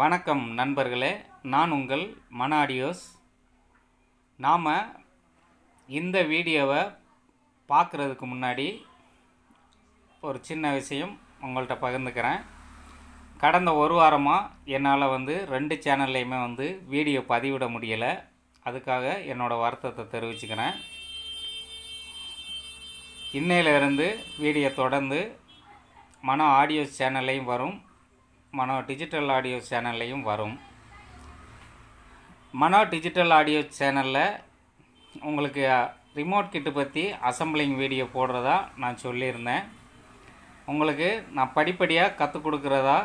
வணக்கம் நண்பர்களே, நான் உங்கள் மன ஆடியோஸ். நாம் இந்த வீடியோவை பார்க்குறதுக்கு முன்னாடி ஒரு சின்ன விஷயம் உங்கள்கிட்ட பகிர்ந்துக்கிறேன். கடந்த ஒரு வாரமாக என்னால் 2 சேனல்லையுமே வீடியோ பதிவிட முடியலை. அதுக்காக என்னோடய வருத்தத்தை தெரிவிச்சுக்கிறேன். இன்னையிலிருந்து வீடியோ தொடர்ந்து மனோ ஆடியோஸ் சேனல்லையும் வரும், மனோ டிஜிட்டல் ஆடியோ சேனல்லையும் வரும். மனோ டிஜிட்டல் ஆடியோ சேனலில் உங்களுக்கு ரிமோட் கிட்டு பற்றி அசம்பிளிங் வீடியோ போடுறதா நான் சொல்லியிருந்தேன். உங்களுக்கு நான் படிப்படியாக கற்றுக் கொடுக்குறதா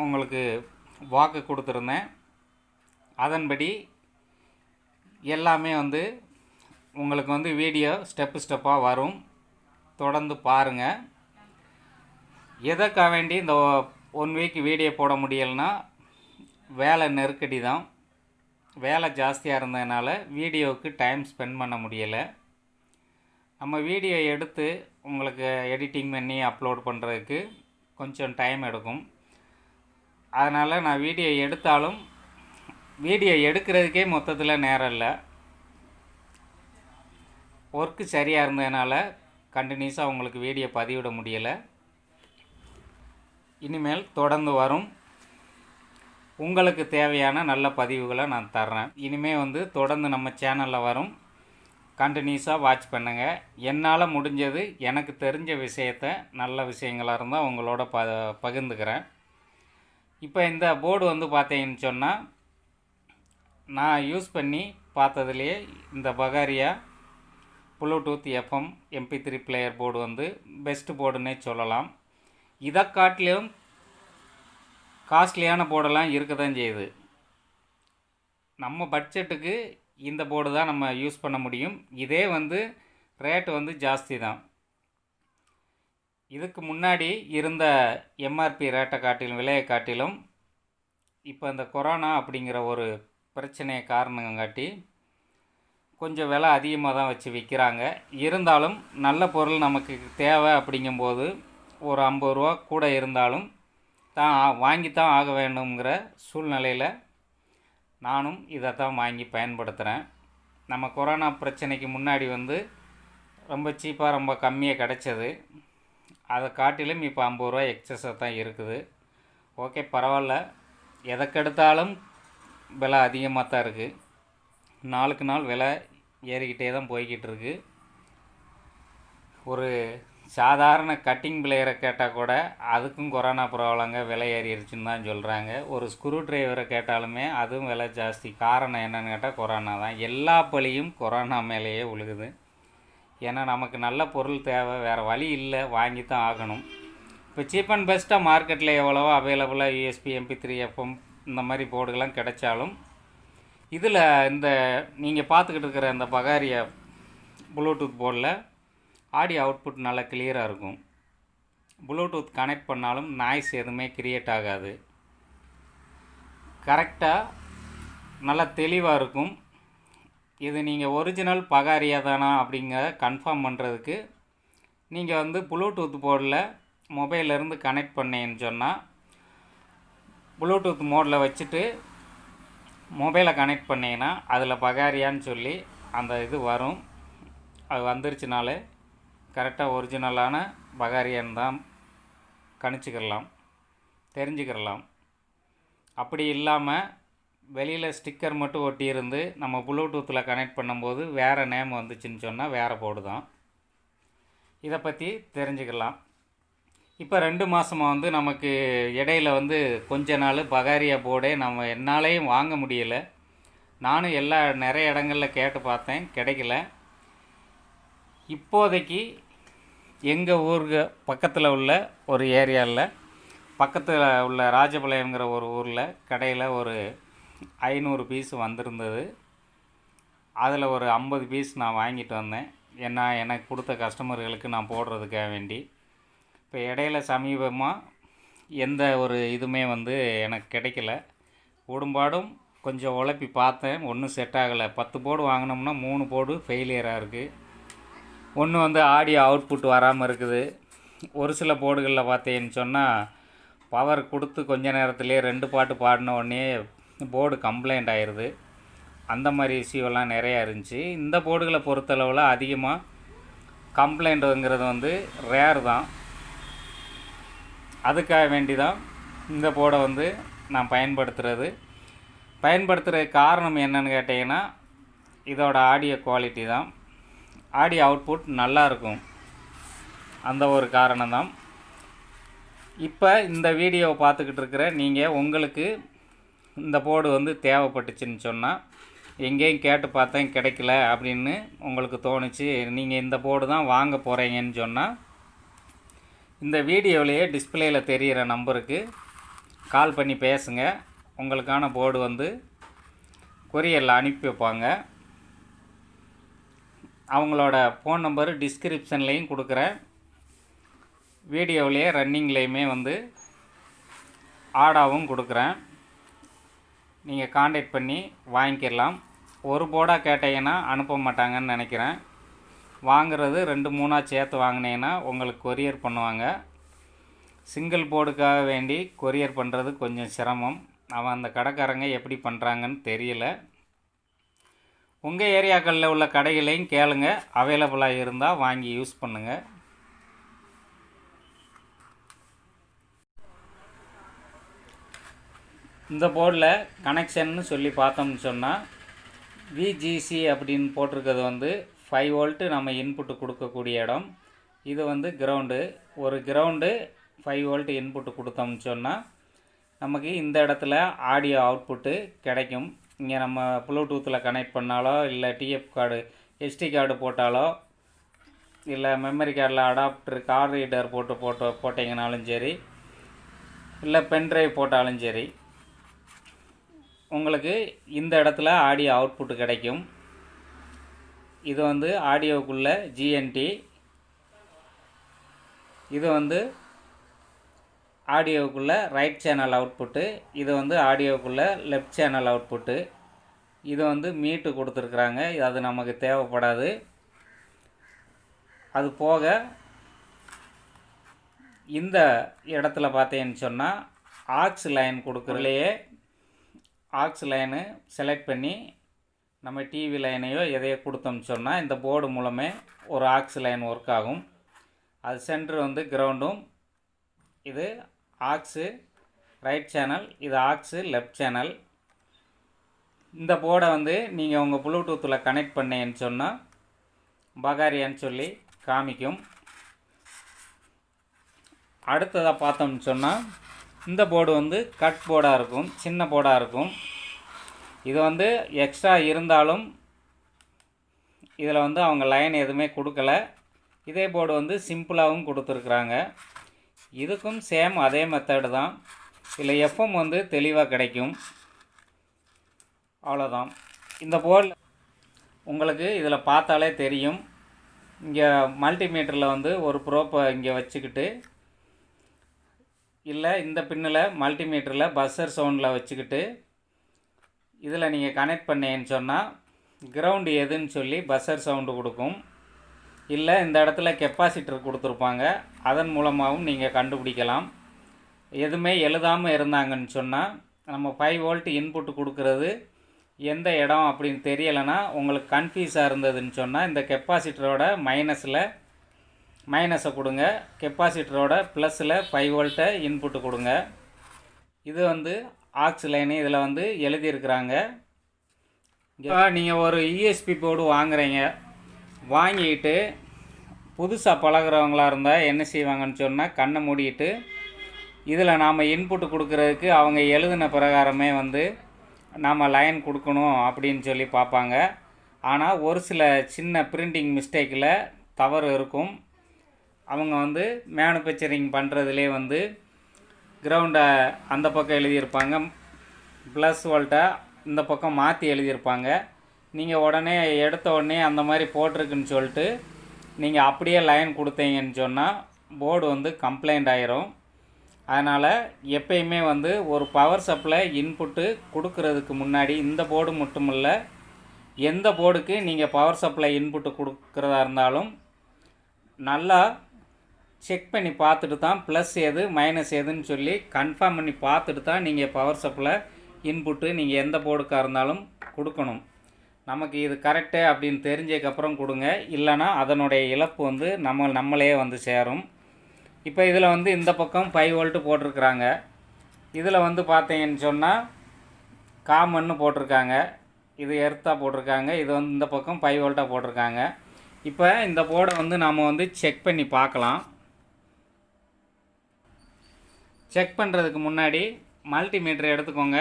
உங்களுக்கு வாக்கு கொடுத்துருந்தேன். அதன்படி எல்லாமே உங்களுக்கு வீடியோ ஸ்டெப்பாக வரும். தொடர்ந்து பாருங்கள். எதற்காக வேண்டி இந்த 1 வீக் வீடியோ போட முடியலைன்னா வேலை நெருக்கடி தான். வேலை ஜாஸ்தியாக இருந்ததுனால வீடியோவுக்கு டைம் ஸ்பெண்ட் பண்ண முடியலை. நம்ம வீடியோ எடுத்து உங்களுக்கு எடிட்டிங் பண்ணி அப்லோட் பண்ணுறதுக்கு கொஞ்சம் டைம் எடுக்கும். அதனால் நான் வீடியோ எடுத்தாலும் வீடியோ எடுக்கிறதுக்கே மொத்தத்தில் நேரம் இல்லை. ஒர்க்கு சரியாக இருந்ததுனால கண்டினியூஸாக உங்களுக்கு வீடியோ பதிவிட முடியலை. இனிமேல் தொடர்ந்து வரும். உங்களுக்கு தேவையான நல்ல பதிவுகளை நான் தர்றேன். இனிமேல் தொடர்ந்து நம்ம சேனலில் வரும். கண்டினியூஸாக வாட்ச் பண்ணுங்கள். என்னால் முடிஞ்சது எனக்கு தெரிஞ்ச விஷயத்தை நல்ல விஷயங்களாக இருந்தால் உங்களோட பகிர்ந்துக்கிறேன். இப்போ இந்த போர்டு பார்த்தீங்கன்னு சொன்னால், நான் யூஸ் பண்ணி பார்த்ததுலேயே இந்த பகாரியா bluetooth FM mp3 player board best போர்டுன்னே சொல்லலாம். இதை காட்டிலும் காஸ்ட்லியான போர்டெல்லாம் இருக்க தான் செய்யுது. நம்ம பட்ஜெட்டுக்கு இந்த போர்டு தான் நம்ம யூஸ் பண்ண முடியும். இதே ரேட்டு ஜாஸ்தி தான். இதுக்கு முன்னாடி இருந்த எம்ஆர்பி ரேட்டை காட்டிலும் விலையை காட்டிலும் இப்போ இந்த கொரோனா அப்படிங்கிற ஒரு பிரச்சனையை காரணம் காட்டி கொஞ்சம் விலை அதிகமாக தான் வச்சு விற்கிறாங்க. இருந்தாலும் நல்ல பொருள் நமக்கு தேவை அப்படிங்கும்போது ஒரு 50 ரூபா கூட இருந்தாலும் தான் வாங்கித்தான் ஆக வேண்டுங்கிற சூழ்நிலையில் நானும் இதை தான் வாங்கி பயன்படுத்துகிறேன். நம்ம கொரோனா பிரச்சனைக்கு முன்னாடி ரொம்ப சீப்பாக ரொம்ப கம்மியாக கிடச்சது. அதை காட்டிலும் இப்போ 50 ரூபா எக்ஸஸாக தான் இருக்குது. ஓகே, பரவாயில்ல. எதற்கெடுத்தாலும் விலை அதிகமாக தான் இருக்குது. நாளுக்கு நாள் விலை ஏறிக்கிட்டே தான் போய்கிட்டு இருக்குது. ஒரு சாதாரண கட்டிங் பிளேயரை கேட்டால் கூட அதுக்கும் கொரோனா ப்ராப்ளங்க விலை ஏறிடுச்சுன்னு தான் சொல்கிறாங்க. ஒரு ஸ்க்ரூ ட்ரைவரை கேட்டாலுமே அதுவும் விலை ஜாஸ்தி. காரணம் என்னென்னு கேட்டால் கொரோனா தான். எல்லா பழியும் கொரோனா மேலேயே விழுகுது. ஏன்னா நமக்கு நல்ல பொருள் தேவை, வேறு வழி இல்லை, வாங்கி தான் ஆகணும். இப்போ சீப் அண்ட் பெஸ்ட்டாக மார்க்கெட்டில் எவ்வளவோ அவைலபிளாக யூஎஸ்பி mp3 எஃப்எம் இந்த மாதிரி போர்டுகள்லாம் கிடைச்சாலும் இதில் இந்த நீங்கள் பார்த்துக்கிட்டு இருக்கிற இந்த பகாரியா ப்ளூடூத் போர்டில் ஆடியோ அவுட்புட் நல்லா கிளியராக இருக்கும். ப்ளூடூத் கனெக்ட் பண்ணாலும் நாய்ஸ் எதுவுமே க்ரியேட் ஆகாது. கரெக்டாக நல்லா தெளிவாக இருக்கும். இது நீங்கள் ஒரிஜினல் பகாரியா தானா அப்படிங்கிறத கன்ஃபார்ம் பண்ணுறதுக்கு நீங்கள் ப்ளூடூத் போர்டில் மொபைல்லேருந்து கனெக்ட் பண்ணேன்னு சொன்னால் ப்ளூடூத் மோடில் வச்சுட்டு மொபைலை கனெக்ட் பண்ணிங்கன்னா அதில் பகாரியான்னு சொல்லி அந்த இது வரும். அது வந்துருச்சுனாலே கரெக்டாக ஒரிஜினலான பகாரியான்னு தான் கணிச்சிக்கிடலாம், தெரிஞ்சுக்கிடலாம். அப்படி இல்லாமல் வெளியில் ஸ்டிக்கர் மட்டும் ஒட்டியிருந்து நம்ம ப்ளூடூத்தில் கனெக்ட் பண்ணும்போது வேறு நேம் வந்துச்சுன்னு சொன்னால் வேறு போர்டு தான். இதை பற்றி தெரிஞ்சுக்கலாம். இப்போ 2 மாதமாக நமக்கு இடையில் கொஞ்ச நாள் பகாரியா போர்டே நம்ம என்னாலேயும் வாங்க முடியலை. நானும் நிறைய இடங்களில் கேட்டு பார்த்தேன், கிடைக்கல. இப்போதைக்கு எங்கள் ஊருக்கு பக்கத்தில் உள்ள ஒரு ஏரியாவில் பக்கத்தில் உள்ள ராஜபாளையங்கிற ஒரு ஊரில் கடையில் ஒரு 500 பீஸ் வந்திருந்தது. அதில் ஒரு 50 பீஸ் நான் வாங்கிட்டு வந்தேன். ஏன்னா எனக்கு கொடுத்த கஸ்டமர்களுக்கு நான் போடுறதுக்காக வேண்டி. இப்போ இடையில சமீபமாக எந்த ஒரு இதுவுமே எனக்கு கிடைக்கல. உடம்பாடும் கொஞ்சம் உழப்பி பார்த்தேன், ஒன்றும் செட் ஆகலை. 10 போர்டு வாங்கினோம்னா 3 போர்டு ஃபெயிலியராக இருக்குது. ஒன்று ஆடியோ அவுட்புட் வராமல் இருக்குது. ஒரு சில போர்டுகளில் பார்த்தீங்கன்னு சொன்னால் பவர் கொடுத்து கொஞ்ச நேரத்துலேயே 2 பாட்டு பாடின உடனே போர்டு கம்ப்ளைண்ட் ஆயிடுது. அந்த மாதிரி இஷ்யூலாம் நிறையா இருந்துச்சு. இந்த போர்டுகளை பொறுத்தளவில் அதிகமாக கம்ப்ளைண்ட்டுங்கிறது வந்து ரேர் தான். அதுக்காக வேண்டி தான் இந்த போர்டை வந்து நான் பயன்படுத்துகிற காரணம் என்னன்னு கேட்டிங்கன்னா, இதோட ஆடியோ குவாலிட்டி தான். ஆடியோ அவுட்புட் நல்லாயிருக்கும், அந்த ஒரு காரணம் தான். இப்போ இந்த வீடியோவை பார்த்துக்கிட்டு இருக்கிற நீங்கள், உங்களுக்கு இந்த போர்டு வந்து தேவைப்பட்டுச்சுன்னு சொன்னால், எங்கேயும் கேட்டு பார்த்தேன் கிடைக்கல அப்படின்னு உங்களுக்கு தோணுச்சு, நீங்கள் இந்த போர்டு தான் வாங்க போகிறீங்கன்னு சொன்னால், இந்த வீடியோவிலேயே டிஸ்பிளேயில் தெரிகிற நம்பருக்கு கால் பண்ணி பேசுங்க. உங்களுக்கான போர்டு வந்து கொரியரில் அனுப்பி வைப்பாங்க. அவங்களோட ஃபோன் நம்பரு டிஸ்கிரிப்ஷன்லேயும் கொடுக்குறேன், வீடியோவிலேயே ரன்னிங்லேயுமே வந்து ஆடாகவும் கொடுக்குறேன். நீங்கள் காண்டாக்ட் பண்ணி வாங்கிக்கலாம். ஒரு போர்டாக கேட்டீங்கன்னா அனுப்ப மாட்டாங்கன்னு நினைக்கிறேன். வாங்குறது 2-3 சேர்த்து வாங்கினீங்கன்னா உங்களுக்கு கொரியர் பண்ணுவாங்க. சிங்கிள் போர்டுக்காக வேண்டி கொரியர் பண்ணுறது கொஞ்சம் சிரமம். அவன் அந்த கடைக்காரங்க எப்படி பண்ணுறாங்கன்னு தெரியல. உங்கள் ஏரியாக்களில் உள்ள கடைகளையும் கேளுங்க, அவைலபிளாக இருந்தால் வாங்கி யூஸ் பண்ணுங்கள். இந்த போர்டில் கனெக்ஷன்னு சொல்லி பார்த்தோம்னு சொன்னால், விஜிசி அப்படின்னு போட்டிருக்கிறது வந்து 5 வோல்ட்டு நம்ம இன்புட்டு கொடுக்கக்கூடிய இடம். இது வந்து கிரவுண்டு. ஒரு கிரவுண்டு 5 வோல்ட் இன்புட்டு கொடுத்தோம்னு சொன்னால் நமக்கு இந்த இடத்துல ஆடியோ அவுட்புட்டு கிடைக்கும். இங்கே நம்ம ப்ளூடூத்தில் கனெக்ட் பண்ணாலோ, இல்லை டிஎஃப் கார்டு எஸ்டி கார்டு போட்டாலோ, இல்லை மெமரி கார்டில் அடாப்டர் கார்டு ரீடர் போட்டிங்கனாலும் சரி, இல்லை பென்ட்ரைவ் போட்டாலும் சரி, உங்களுக்கு இந்த இடத்துல ஆடியோ அவுட்புட்டு கிடைக்கும். இது வந்து ஆடியோவுக்குள்ள ஜிஎன்டி, இது வந்து ஆடியோவுக்குள்ள ரைட் சேனல் அவுட்புட்டு, இது வந்து ஆடியோவுக்குள்ள லெஃப்ட் சேனல் அவுட்புட்டு. இது வந்து மீட்டு கொடுத்துருக்குறாங்க, அது நமக்கு தேவைப்படாது. அது போக இந்த இடத்துல பார்த்தீங்கன்னு சொன்னால் ஆக்ஸ் லைன் கொடுக்குறதுலையே ஆக்ஸ் லைனு செலக்ட் பண்ணி நம்ம டிவி லைனையோ எதையோ கொடுத்தோம்னு சொன்னால் இந்த போர்டு மூலமே ஒரு ஆக்ஸ் லைன் ஒர்க் ஆகும். அது சென்டர் வந்து கிரவுண்டும், இது ஆக்ஸு ரைட் சேனல், இது ஆக்ஸு லெஃப்ட் சேனல். இந்த போர்டை வந்து நீங்கள் உங்கள் ப்ளூடூத்தில் கனெக்ட் பண்ணேன்னு சொன்னால் பகாரியான்னு சொல்லி காமிக்கும். அடுத்ததாக பார்த்தோம்னு சொன்னால், இந்த போர்டு வந்து கட் போர்டாக இருக்கும், சின்ன போர்டாக இருக்கும். இது வந்து எக்ஸ்ட்ரா இருந்தாலும் இதில் வந்து அவங்க லைன் எதுவுமே கொடுக்கல. இதே போர்டு வந்து சிம்பிளாகவும் கொடுத்துருக்குறாங்க. இதுக்கும் சேம் அதே மெத்தடு தான். இதில் எஃப்எம் வந்து தெளிவாக கிடைக்கும், அவ்வளோதான். இந்த போர்டில் உங்களுக்கு இதில் பார்த்தாலே தெரியும். இங்கே மல்டிமீட்டரில் வந்து ஒரு ப்ரோப்பை இங்கே வச்சுக்கிட்டு, இல்லை இந்த பின்னில் மல்டிமீட்டரில் பஸ்ஸர் சவுண்டில் வச்சுக்கிட்டு இதில் நீங்கள் கனெக்ட் பண்ணேன்னு சொன்னால் கிரவுண்டு எதுன்னு சொல்லி பஸ்ஸர் சவுண்டு கொடுக்கும். இல்லை இந்த இடத்துல கெப்பாசிட்டர் கொடுத்துருப்பாங்க, அதன் மூலமாகவும் நீங்கள் கண்டுபிடிக்கலாம். எதுவுமே எழுதாமல் இருந்தாங்கன்னு சொன்னால், நம்ம 5 வோல்ட் இன்புட்டு கொடுக்குறது எந்த இடம் அப்படின்னு தெரியலைன்னா, உங்களுக்கு கன்ஃபியூஸாக இருந்ததுன்னு சொன்னால் இந்த கெப்பாசிட்டரோட மைனஸை கொடுங்க, கெப்பாசிட்டரோட ப்ளஸில் 5 வோல்ட்டை இன்புட்டு கொடுங்க. இது வந்து ஆக்ஸ் லைனு இதில் வந்து எழுதியிருக்கிறாங்க. நீங்கள் ஒரு யூஎஸ்பி போர்டு வாங்குறீங்க, வாங்கிட்டு புதுசாக பழகிறவங்களாக இருந்தால் என்ன செய்வாங்கன்னு சொன்னால், கண்ணை மூடிட்டு இதில் நாம் இன்புட்டு கொடுக்குறதுக்கு அவங்க எழுதின பிரகாரமே வந்து நாம் லைன் கொடுக்கணும் அப்படின்னு சொல்லி பார்ப்பாங்க. ஆனால் ஒரு சில சின்ன பிரிண்டிங் மிஸ்டேக்கில் தவறு இருக்கும். அவங்க வந்து மேனுஃபேக்சரிங் பண்ணுறதுலே வந்து கிரவுண்டை அந்த பக்கம் எழுதியிருப்பாங்க, ப்ளஸ் வோல்ட்டை இந்த பக்கம் மாற்றி எழுதியிருப்பாங்க. நீங்கள் உடனே எடுத்த உடனே அந்த மாதிரி போட்டிருக்குன்னு சொல்லிட்டு நீங்கள் அப்படியே லைன் கொடுத்தீங்கன்னு சொன்னால் போர்டு வந்து கம்ப்ளைண்ட் ஆயிரும். அதனால் எப்பயுமே வந்து ஒரு பவர் சப்ளை இன்புட்டு கொடுக்கறதுக்கு முன்னாடி இந்த போர்டு மட்டும் இல்லை, எந்த போர்டுக்கு நீங்கள் பவர் சப்ளை இன்புட்டு கொடுக்குறதா இருந்தாலும் நல்லா செக் பண்ணி பார்த்துட்டு தான் ப்ளஸ் எது மைனஸ் எதுன்னு சொல்லி கன்ஃபார்ம் பண்ணி பார்த்துட்டு தான் நீங்கள் பவர் சப்ளை இன்புட்டு நீங்கள் எந்த போர்டுக்காக இருந்தாலும் கொடுக்கணும். நமக்கு இது கரெக்டு அப்படின்னு தெரிஞ்சதுக்கப்புறம் கொடுங்க, இல்லைனா அதனுடைய இழப்பு வந்து நம்மளே வந்து சேரும். இப்போ இதில் வந்து இந்த பக்கம் 5 வோல்ட்டு போட்டிருக்கிறாங்க. இதில் வந்து பார்த்தீங்கன்னு சொன்னால் காமன்னு போட்டிருக்காங்க, இது எர்த்தாக போட்டிருக்காங்க, இது வந்து இந்த பக்கம் 5 வோல்ட்டாக போட்டிருக்காங்க. இப்போ இந்த போர்டை வந்து நாம் வந்து செக் பண்ணி பார்க்கலாம். செக் பண்ணுறதுக்கு முன்னாடி மல்டிமீட்டர் எடுத்துக்கோங்க.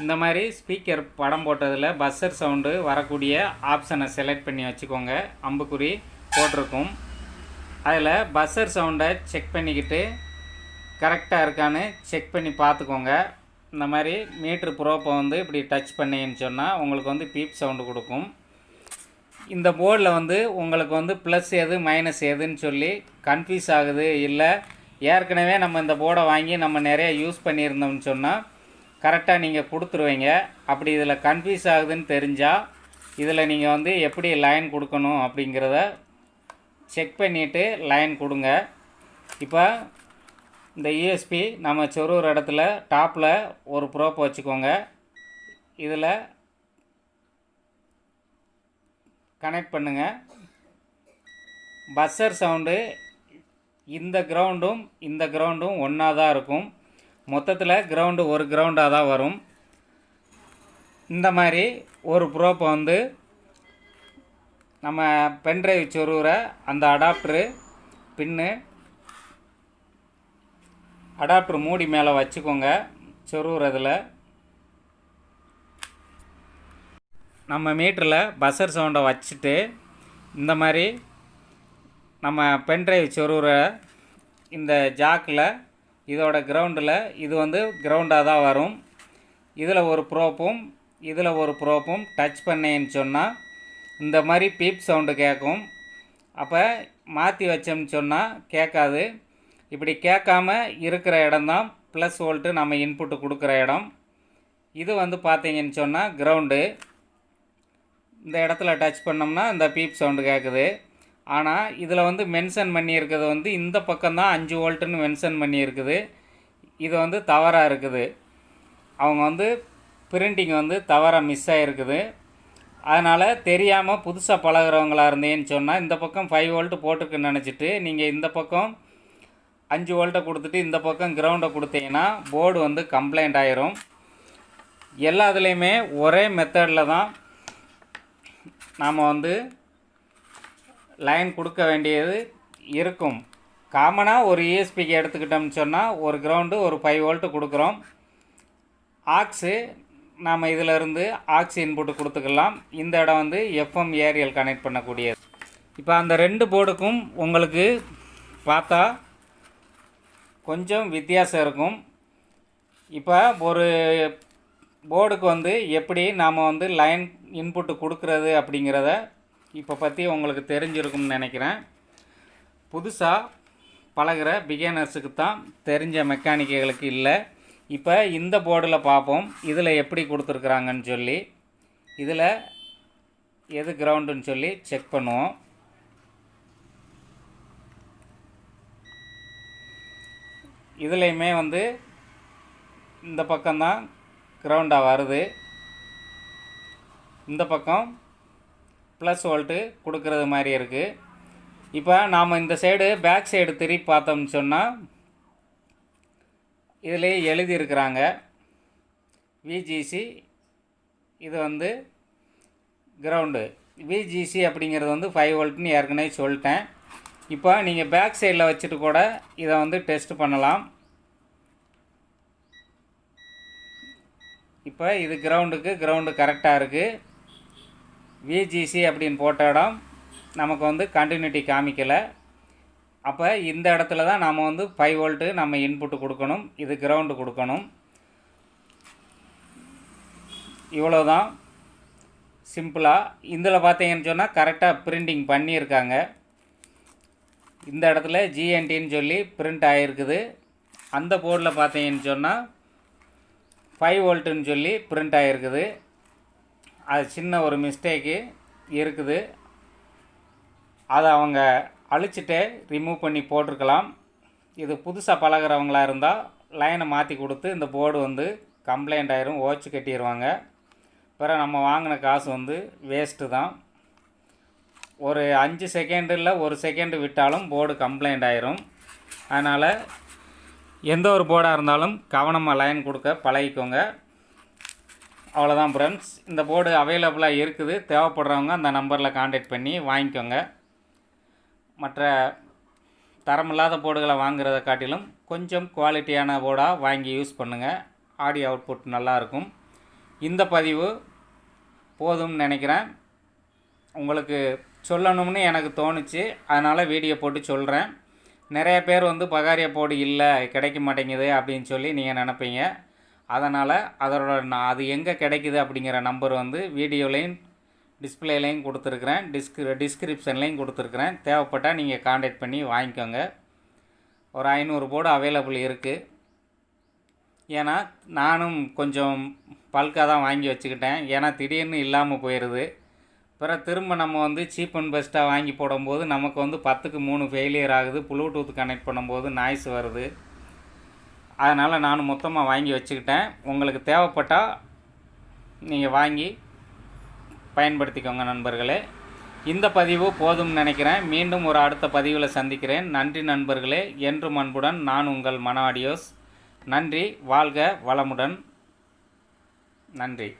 இந்த மாதிரி ஸ்பீக்கர் படம் போட்டதில் பஸ்ஸர் சவுண்டு வரக்கூடிய ஆப்ஷனை செலக்ட் பண்ணி வச்சுக்கோங்க. அம்புக்குறி போட்டிருக்கும், அதில் பஸ்ஸர் சவுண்டை செக் பண்ணிக்கிட்டு கரெக்டாக இருக்கான்னு செக் பண்ணி பார்த்துக்கோங்க. இந்த மாதிரி மீட்ரு ப்ரோப்பை வந்து இப்படி டச் பண்ணிங்கன்னு சொன்னால் உங்களுக்கு வந்து பீப் சவுண்டு கொடுக்கும். இந்த போர்டில் வந்து உங்களுக்கு வந்து ப்ளஸ் எது மைனஸ் எதுன்னு சொல்லி கன்ஃபியூஸ் ஆகுது, இல்லை ஏற்கனவே நம்ம இந்த போர்டை வாங்கி நம்ம நிறைய யூஸ் பண்ணியிருந்தோம்னு சொன்னால் கரெக்டாக நீங்கள் கொடுத்துருவீங்க. அப்படி இதில் கன்ஃபியூஸ் ஆகுதுன்னு தெரிஞ்சால் இதில் நீங்கள் வந்து எப்படி லைன் கொடுக்கணும் அப்படிங்கிறத செக் பண்ணிவிட்டு லைன் கொடுங்க. இப்போ இந்த யூஎஸ்பி நம்ம சொருகிற இடத்துல டாப்பில் ஒரு ப்ரோப் வச்சுக்கோங்க. இதில் கனெக்ட் பண்ணுங்கள். பஸ்ஸர் சவுண்டு இந்த கிரவுண்டும் ஒன்றா தான் இருக்கும். மொத்தத்தில் கிரவுண்டு ஒரு கிரவுண்டாக தான் வரும். இந்த மாதிரி ஒரு ப்ரோப்பை வந்து நம்ம பென்ட்ரைவ் சொருகிற அந்த அடாப்டர் மூடி மேலே வச்சுக்கோங்க. சொருகிறதுல நம்ம மீட்டரில் பஸ்ஸர் சவுண்டை வச்சுட்டு இந்த மாதிரி நம்ம பென்ட்ரைவ் சொருகிற இந்த ஜாக்கில் இதோட கிரவுண்டில் இது வந்து கிரவுண்டாக தான் வரும். இதில் ஒரு ப்ரோப்பும் டச் பண்ணேன்னு சொன்னால் இந்த மாதிரி பீப் சவுண்டு கேட்கும். அப்போ மாற்றி வச்சோம்னு சொன்னால் கேட்காது. இப்படி கேட்காம இருக்கிற இடம்தான் ப்ளஸ் வோல்ட்டு நம்ம இன்புட்டு கொடுக்குற இடம். இது வந்து பார்த்தீங்கன்னு சொன்னால் கிரவுண்டு. இந்த இடத்துல டச் பண்ணோம்னா இந்த பீப் சவுண்டு கேட்குது. ஆனால் இதில் வந்து மென்ஷன் பண்ணியிருக்கிறது வந்து இந்த பக்கம்தான் 5 வோல்ட்டுன்னு மென்ஷன் பண்ணியிருக்குது. இது வந்து தவறாக இருக்குது. அவங்க வந்து பிரிண்டிங் வந்து தவறாக மிஸ் ஆகிருக்குது. அதனால் தெரியாமல் புதுசாக பழகிறவங்களாக இருந்தேன்னு சொன்னால் இந்த பக்கம் 5 வோல்ட்டு போட்டுருக்குன்னு நினச்சிட்டு நீங்கள் இந்த பக்கம் 5 வோல்ட்டை கொடுத்துட்டு இந்த பக்கம் கிரவுண்டை கொடுத்தீங்கன்னா போர்டு வந்து கம்ப்ளைண்ட் ஆயிரும். எல்லாத்துலேயுமே ஒரே மெத்தடில் தான் நாம் வந்து லைன் கொடுக்க வேண்டியது இருக்கும். காமனாக ஒரு யூஎஸ்பிக்கு எடுத்துக்கிட்டோம்னு சொன்னால் ஒரு கிரவுண்டு ஒரு 5 வோல்ட்டு கொடுக்குறோம். ஆக்ஸு நாம் இதிலிருந்து ஆக்ஸ் இன்புட்டு கொடுத்துக்கலாம். இந்த இடம் வந்து எஃப்எம் ஏரியல் கனெக்ட் பண்ணக்கூடியது. இப்போ அந்த 2 போர்டுக்கும் உங்களுக்கு பார்த்தா கொஞ்சம் வித்தியாசம் இருக்கும். இப்போ ஒரு போர்டுக்கு வந்து எப்படி நாம் வந்து லைன் இன்புட்டு கொடுக்குறது அப்படிங்கிறத இப்போ பற்றி உங்களுக்கு தெரிஞ்சிருக்கும்னு நினைக்கிறேன். புதுசாக பழகிற பிகேனர்ஸுக்கு தான் தெரிஞ்ச மெக்கானிக்குகளுக்கு இல்லை. இப்போ இந்த போர்டில் பார்ப்போம் இதில் எப்படி கொடுத்துருக்குறாங்கன்னு சொல்லி. இதில் எது கிரவுண்டுன்னு சொல்லி செக் பண்ணுவோம். இதுலேயுமே வந்து இந்த பக்கம்தான் கிரவுண்டாக வருது. இந்த பக்கம் ப்ளஸ் வோல்ட்டு கொடுக்குறது மாதிரி இருக்குது. இப்போ நாம் இந்த சைடு பேக் சைடு திருப்பி பார்த்தோம்னு சொன்னால் இதிலே எழுதியிருக்கிறாங்க விஜிசி, இது வந்து கிரவுண்டு. விஜிசி அப்படிங்கிறது வந்து 5 வோல்ட்னு ஏற்கனவே சொல்லிட்டேன். இப்போ நீங்கள் பேக் சைடில் வச்சுட்டு கூட இதை வந்து டெஸ்ட் பண்ணலாம். இப்போ இது கிரவுண்டு கரெக்டாக இருக்குது. விஜிசி அப்படின்னு போட்ட இடம் நமக்கு வந்து கண்டினியூட்டி காமிக்கலை. அப்போ இந்த இடத்துல தான் நாம் வந்து 5 வோல்ட்டு நம்ம இன்புட்டு கொடுக்கணும், இது கிரவுண்டு கொடுக்கணும். இவ்வளோதான் சிம்பிளாக. இதில் பார்த்தீங்கன்னு சொன்னால் கரெக்டாக பிரிண்டிங் பண்ணியிருக்காங்க. இந்த இடத்துல ஜிஎன்டின்னு சொல்லி பிரிண்ட் ஆகிருக்குது. அந்த போர்டில் பார்த்தீங்கன்னு சொன்னால் 5 வோல்ட்டுன்னு சொல்லி பிரிண்ட் ஆகிருக்குது. அது சின்ன ஒரு மிஸ்டேக்கு இருக்குது. அதை அவங்க அழிச்சிட்டே ரிமூவ் பண்ணி போட்டிருக்கலாம். இது புதுசாக பழகிறவங்களா இருந்தால் லைனை மாற்றி கொடுத்து இந்த போர்டு வந்து கம்ப்ளைண்ட் ஆயிரும், ஓச்சு கட்டிடுவாங்க. பிறகு நம்ம வாங்கின காசு வந்து வேஸ்ட்டு தான். ஒரு 5 செகண்டு இல்லை 1 செகண்டு விட்டாலும் போர்டு கம்ப்ளைண்ட் ஆயிரும். அதனால் எந்த ஒரு போர்டாக இருந்தாலும் கவனமாக லைன் கொடுக்க பழகிக்கோங்க. அவ்வளோதான் ஃப்ரெண்ட்ஸ். இந்த போர்டு அவைலபிளாக இருக்குது. தேவைப்படுறவங்க அந்த நம்பரில் கான்டாக்ட் பண்ணி வாங்கிக்கோங்க. மற்ற தரமில்லாத போர்டுகளை வாங்குறதை காட்டிலும் கொஞ்சம் குவாலிட்டியான போர்டாக வாங்கி யூஸ் பண்ணுங்கள். ஆடியோ அவுட்புட் நல்லாயிருக்கும். இந்த பதிவு போதும்னு நினைக்கிறேன். உங்களுக்கு சொல்லணும்னு எனக்கு தோணுச்சு, அதனால் வீடியோ போட்டு சொல்கிறேன். நிறைய பேர் வந்து பகாரியா போர்டு இல்லை, கிடைக்க மாட்டேங்குது அப்படின்னு சொல்லி நீங்கள் நினைப்பீங்க. அதனால் அது எங்கே கிடைக்குது அப்படிங்கிற நம்பர் வந்து வீடியோலையும் டிஸ்பிளேலையும் கொடுத்துருக்குறேன், டிஸ்கிரிப்ஷன்லையும் கொடுத்துருக்குறேன். தேவைப்பட்டால் நீங்கள் கான்டாக்ட் பண்ணி வாங்கிக்கோங்க. ஒரு 500 போர்டு அவைலபிள் இருக்குது. ஏன்னா நானும் கொஞ்சம் பல்காக தான் வாங்கி வச்சுக்கிட்டேன். ஏன்னா திடீர்னு இல்லாமல் போயிடுது. பிறகு திரும்ப நம்ம வந்து சீப் அண்ட் பெஸ்ட்டாக வாங்கி போடும்போது நமக்கு வந்து 10க்கு 3 ஃபெயிலியர் ஆகுது. ப்ளூடூத் கனெக்ட் பண்ணும்போது நாய்ஸ் வருது. அதனால் நான் மொத்தமாக வாங்கி வச்சுக்கிட்டேன். உங்களுக்கு தேவைப்பட்டால் நீங்கள் வாங்கி பயன்படுத்திக்கோங்க நண்பர்களே. இந்த பதிவு போதும்னு நினைக்கிறேன். மீண்டும் ஒரு அடுத்த பதிவில் சந்திக்கிறேன். நன்றி நண்பர்களே. என்றும் அன்புடன் நான் உங்கள் மனோ ஆடியோஸ். நன்றி. வாழ்க வளமுடன். நன்றி.